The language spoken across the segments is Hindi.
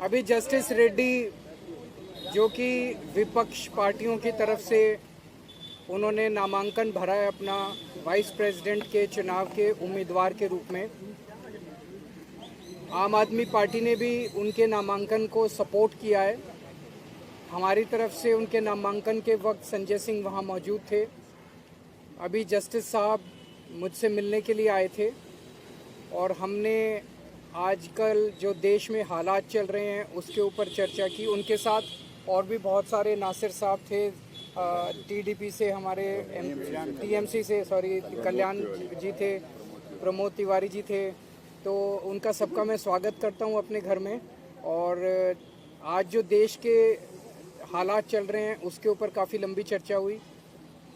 अभी जस्टिस रेड्डी जो कि विपक्ष पार्टियों की तरफ से उन्होंने नामांकन भरा है अपना वाइस प्रेसिडेंट के चुनाव के उम्मीदवार के रूप में। आम आदमी पार्टी ने भी उनके नामांकन को सपोर्ट किया है। हमारी तरफ से उनके नामांकन के वक्त संजय सिंह वहां मौजूद थे। अभी जस्टिस साहब मुझसे मिलने के लिए आए थे और हमने आजकल जो देश में हालात चल रहे हैं उसके ऊपर चर्चा की। उनके साथ और भी बहुत सारे नासिर साहब थे, टीडीपी से हमारे टीएमसी से कल्याण जी थे, प्रमोद तिवारी जी थे। तो उनका सबका मैं स्वागत करता हूं अपने घर में। और आज जो देश के हालात चल रहे हैं उसके ऊपर काफ़ी लंबी चर्चा हुई।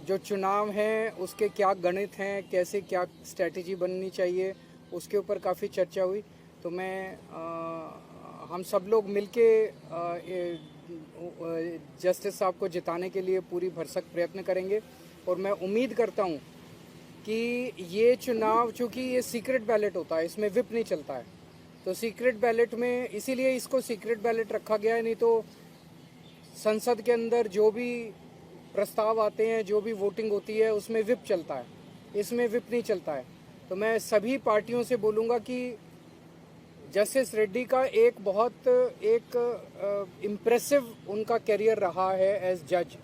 जो चुनाव हैं उसके क्या गणित हैं, कैसे क्या स्ट्रैटेजी बननी चाहिए, उसके ऊपर काफ़ी चर्चा हुई। तो मैं हम सब लोग मिलके जस्टिस साहब को जिताने के लिए पूरी भरसक प्रयत्न करेंगे। और मैं उम्मीद करता हूं कि ये चुनाव, चूँकि ये सीक्रेट बैलेट होता है, इसमें विप नहीं चलता है, तो सीक्रेट बैलेट में इसीलिए इसको सीक्रेट बैलेट रखा गया है। नहीं तो संसद के अंदर जो भी प्रस्ताव आते हैं, जो भी वोटिंग होती है, उसमें विप चलता है, इसमें विप नहीं चलता है। तो मैं सभी पार्टियों से बोलूँगा कि जस्टिस रेड्डी का एक इम्प्रेसिव उनका करियर रहा है एज जज,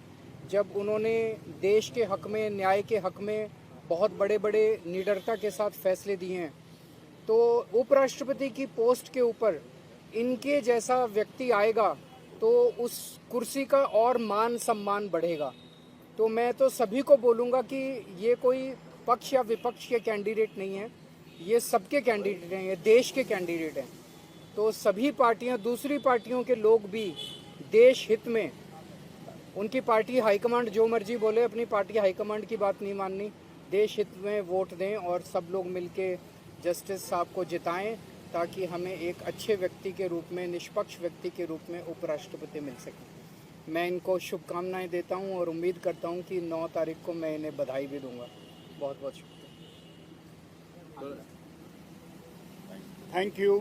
जब उन्होंने देश के हक में, न्याय के हक में बहुत बड़े बड़े निडरता के साथ फैसले दिए हैं। तो उपराष्ट्रपति की पोस्ट के ऊपर इनके जैसा व्यक्ति आएगा तो उस कुर्सी का और मान सम्मान बढ़ेगा। तो मैं तो सभी को बोलूँगा कि ये कोई पक्ष या विपक्ष के कैंडिडेट नहीं है, ये सबके कैंडिडेट हैं, ये देश के कैंडिडेट हैं। तो सभी पार्टियां, दूसरी पार्टियों के लोग भी देश हित में, उनकी पार्टी हाईकमांड जो मर्जी बोले, अपनी पार्टी हाईकमांड की बात नहीं माननी, देश हित में वोट दें और सब लोग मिलके जस्टिस साहब को जिताएं, ताकि हमें एक अच्छे व्यक्ति के रूप में, निष्पक्ष व्यक्ति के रूप में उपराष्ट्रपति मिल सके। मैं इनको शुभकामनाएं देता हूं और उम्मीद करता हूं कि 9 तारीख को मैं इन्हें बधाई भी दूंगा। बहुत बहुत शुक्रिया। Thank you.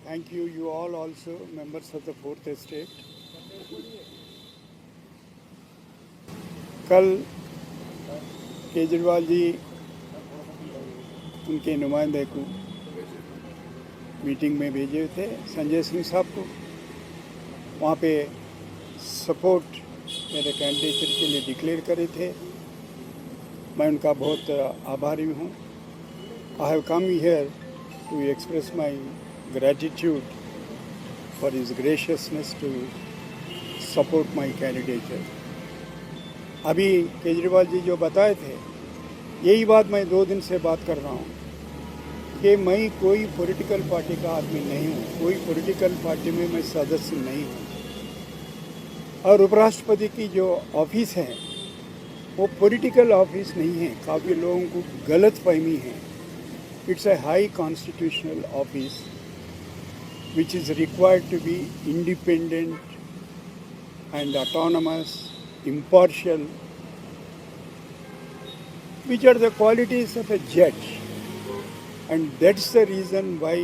Thank you. You all also members of the fourth estate. कल केजरीवाल जी उनके नुमाइंदे को मीटिंग में भेजे थे, संजय सिंह साहब को। वहाँ पे सपोर्ट मेरे कैंडिडेचर के लिए डिक्लेयर करे थे। मैं उनका बहुत आभारी हूँ। I have come here to express my gratitude for his graciousness to support my candidature. अभी केजरीवाल जी जो बताए थे, यही बात मैं 2 दिन से बात कर रहा हूँ कि मैं कोई पॉलिटिकल पार्टी का आदमी नहीं हूँ, कोई पॉलिटिकल पार्टी में मैं सदस्य नहीं हूँ। और उपराष्ट्रपति की जो ऑफिस है वो पॉलिटिकल ऑफिस नहीं है। काफ़ी लोगों को गलत फहमी है। It's a high constitutional office which is required to be independent and autonomous, impartial, which are the qualities of a judge. And that's the reason why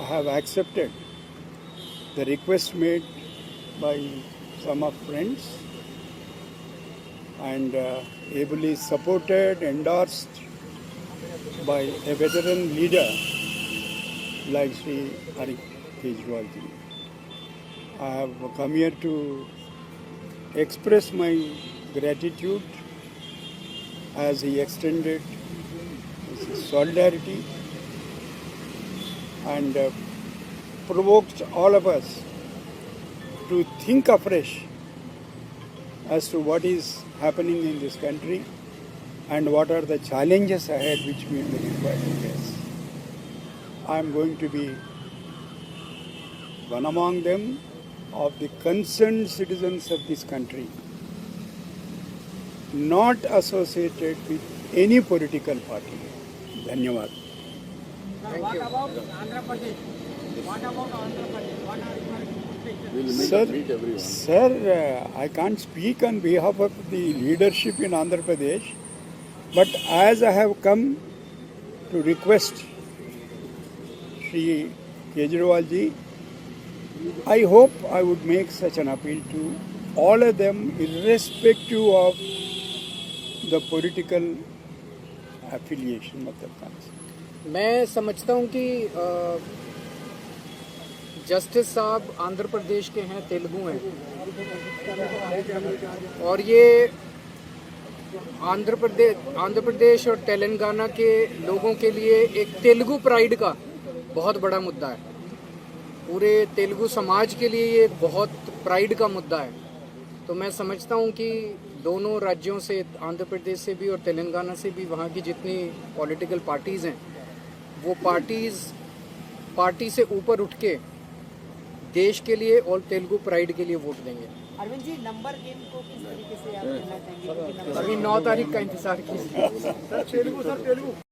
I have accepted the request made by some of friends and ably supported, endorsed by a veteran leader like Sri Arvind Kejriwal ji. I have come here to express my gratitude as he extended his solidarity and provoked all of us to think afresh as to what is happening in this country and what are the challenges ahead which we will require to face. I am going to be one among them of the concerned citizens of this country, not associated with any political party. Dhanyawad. Thank you. What about Andhra Pradesh? What about Andhra Pradesh? What are your expectations? Sir, I can't speak on behalf of the leadership in Andhra Pradesh. But as I have come to request Sri Kejriwal ji, I hope I would make such an appeal to all of them, irrespective of the political affiliation, मतलब कहाँ से। मैं समझता हूँ कि जस्टिस साहब आंध्र प्रदेश के हैं, तेलुगु हैं, और ये आंध्र प्रदेश और तेलंगाना के लोगों के लिए एक तेलुगु प्राइड का बहुत बड़ा मुद्दा है। पूरे तेलुगु समाज के लिए ये बहुत प्राइड का मुद्दा है। तो मैं समझता हूँ कि दोनों राज्यों से, आंध्र प्रदेश से भी और तेलंगाना से भी, वहाँ की जितनी पॉलिटिकल पार्टीज़ हैं वो पार्टी से ऊपर उठ के देश के लिए और तेलुगु प्राइड के लिए वोट देंगे। अरविंद जी, नंबर गेम को किस तरीके से आप खेलना चाहेंगे? अभी 9 तारीख का इंतजार कीजिए।